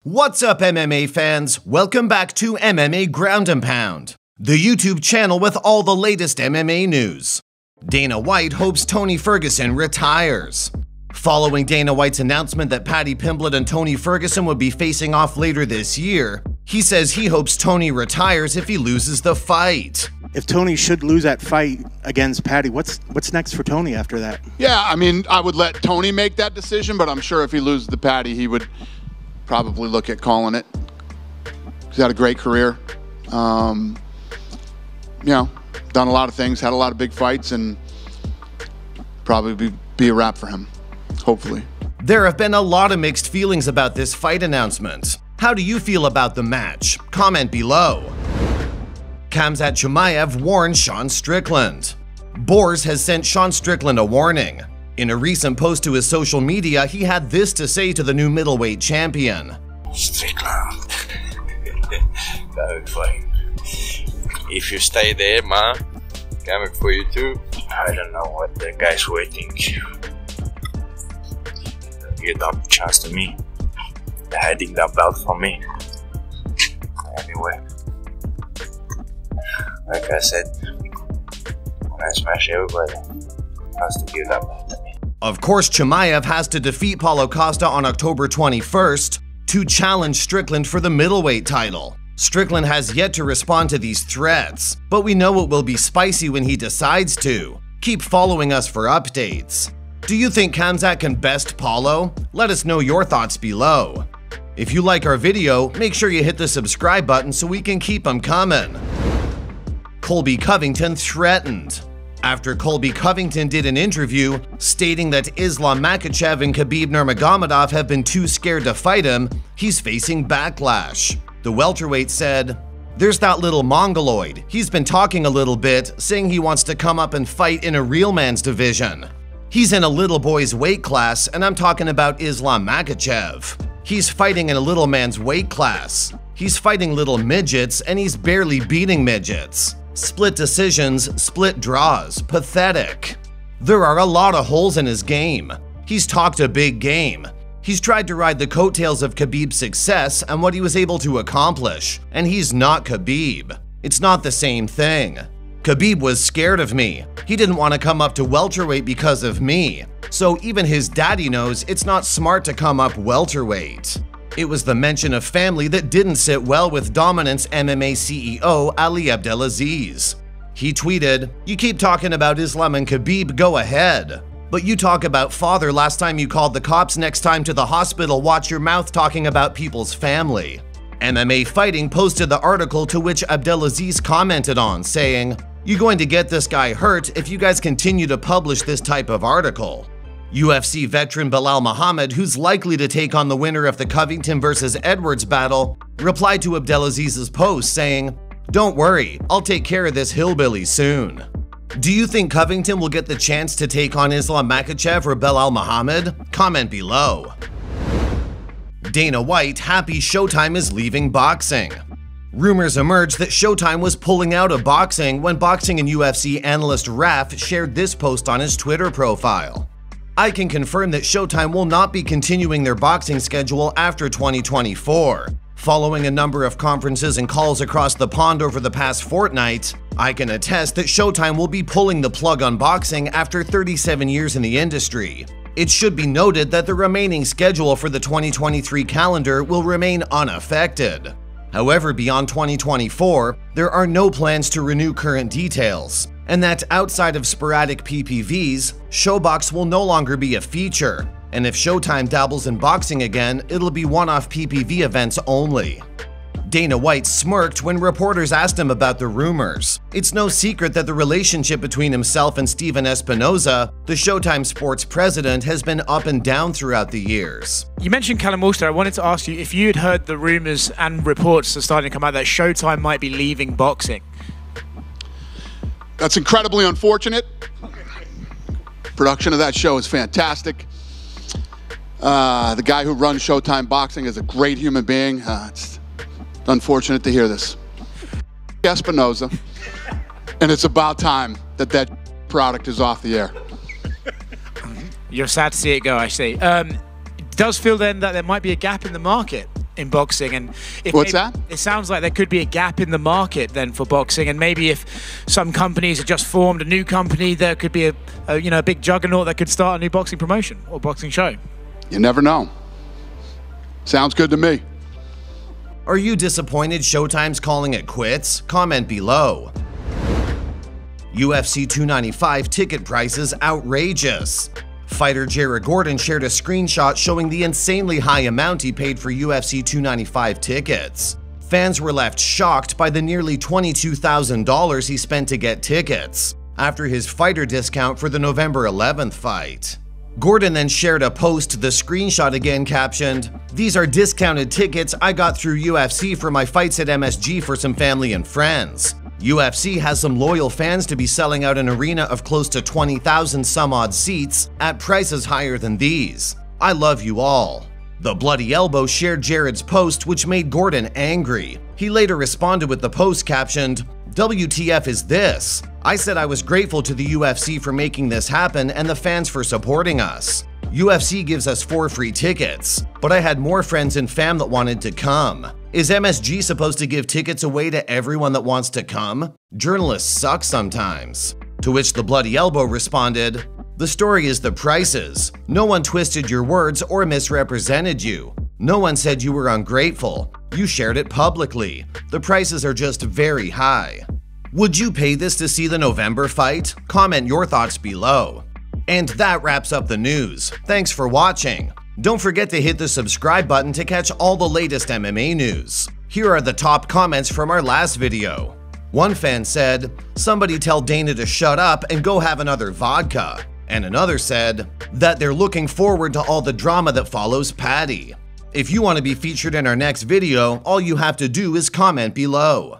What's up, MMA fans? Welcome back to MMA Ground and Pound, the YouTube channel with all the latest MMA news. Dana White hopes Tony Ferguson retires. Following Dana White's announcement that Paddy Pimblett and Tony Ferguson would be facing off later this year, he says he hopes Tony retires if he loses the fight. If Tony should lose that fight against Paddy, what's next for Tony after that? Yeah, I mean, I would let Tony make that decision, but I'm sure if he loses to Paddy, he would probably look at calling it. He's had a great career. You know, done a lot of things, had a lot of big fights, and probably be a wrap for him, hopefully. There have been a lot of mixed feelings about this fight announcement. How do you feel about the match? Comment below. Khamzat Chimaev warns Sean Strickland. Boars has sent Sean Strickland a warning. In a recent post to his social media, he had this to say to the new middleweight champion. Strickland, coming for you. If you stay there, man, coming for you too. I don't know what the guy's waiting. Give that chance to me. They're hiding that belt from me. Anyway, like I said, when I smash everybody, has to give that belt to me. Of course, Chimaev has to defeat Paulo Costa on October 21st to challenge Strickland for the middleweight title. Strickland has yet to respond to these threats, but we know it will be spicy when he decides to. Keep following us for updates. Do you think Khamzat can best Paulo? Let us know your thoughts below. If you like our video, make sure you hit the subscribe button so we can keep them coming. Colby Covington threatened. After Colby Covington did an interview stating that Islam Makhachev and Khabib Nurmagomedov have been too scared to fight him, he's facing backlash. The welterweight said, "There's that little mongoloid. He's been talking a little bit, saying he wants to come up and fight in a real man's division. He's in a little boy's weight class, and I'm talking about Islam Makhachev. He's fighting in a little man's weight class. He's fighting little midgets, and he's barely beating midgets. Split decisions, split draws, pathetic. There are a lot of holes in his game. He's talked a big game. He's tried to ride the coattails of Khabib's success and what he was able to accomplish, and he's not Khabib. It's not the same thing. Khabib was scared of me. He didn't want to come up to welterweight because of me. So even his daddy knows it's not smart to come up welterweight." It was the mention of family that didn't sit well with Dominance MMA CEO Ali Abdelaziz. He tweeted, "You keep talking about Islam and Khabib, go ahead. But you talk about father last time you called the cops, next time to the hospital, watch your mouth talking about people's family." MMA Fighting posted the article to which Abdelaziz commented on, saying, "You're going to get this guy hurt if you guys continue to publish this type of article." UFC veteran Belal Muhammad, who's likely to take on the winner of the Covington vs. Edwards battle, replied to Abdelaziz's post saying, "Don't worry, I'll take care of this hillbilly soon." Do you think Covington will get the chance to take on Islam Makhachev or Belal Muhammad? Comment below. Dana White happy Showtime is leaving boxing. Rumors emerged that Showtime was pulling out of boxing when boxing and UFC analyst Raf shared this post on his Twitter profile. "I can confirm that Showtime will not be continuing their boxing schedule after 2024. Following a number of conferences and calls across the pond over the past fortnight, I can attest that Showtime will be pulling the plug on boxing after 37 years in the industry. It should be noted that the remaining schedule for the 2023 calendar will remain unaffected. However, beyond 2024, there are no plans to renew current details, and that outside of sporadic PPVs, Showbox will no longer be a feature, and if Showtime dabbles in boxing again, it'll be one-off PPV events only." Dana White smirked when reporters asked him about the rumors. It's no secret that the relationship between himself and Steven Espinoza, the Showtime Sports president, has been up and down throughout the years. You mentioned Callum Walster. I wanted to ask you if you had heard the rumors and reports are starting to come out that Showtime might be leaving boxing. That's incredibly unfortunate. Production of that show is fantastic. The guy who runs Showtime Boxing is a great human being. It's unfortunate to hear this. Espinoza, and it's about time that that product is off the air. You're sad to see it go, I see. It does feel then that there might be a gap in the market. in boxing. And if What's that? It sounds like there could be a gap in the market then for boxing, and maybe if some companies have just formed a new company, there could be a big juggernaut that could start a new boxing promotion or boxing show. You never know. Sounds good to me. Are you disappointed Showtime's calling it quits? Comment below. UFC 295 ticket prices outrageous. Fighter Jared Gordon shared a screenshot showing the insanely high amount he paid for UFC 295 tickets. Fans were left shocked by the nearly $22,000 he spent to get tickets, after his fighter discount for the November 11th fight. Gordon then shared a post, the screenshot again captioned, "These are discounted tickets I got through UFC for my fights at MSG for some family and friends. UFC has some loyal fans to be selling out an arena of close to 20,000 some odd seats at prices higher than these. I love you all." The Bloody Elbow shared Jared's post, which made Gordon angry. He later responded with the post captioned, "WTF is this? I said I was grateful to the UFC for making this happen and the fans for supporting us. UFC gives us 4 free tickets, but I had more friends and fam that wanted to come. Is MSG supposed to give tickets away to everyone that wants to come? Journalists suck sometimes." To which the Bloody Elbow responded, "The story is the prices. No one twisted your words or misrepresented you. No one said you were ungrateful. You shared it publicly. The prices are just very high." Would you pay this to see the November fight? Comment your thoughts below. And that wraps up the news. Thanks for watching. Don't forget to hit the subscribe button to catch all the latest MMA news. Here are the top comments from our last video. One fan said, "Somebody tell Dana to shut up and go have another vodka." And another said that they're looking forward to all the drama that follows Paddy. If you want to be featured in our next video, all you have to do is comment below.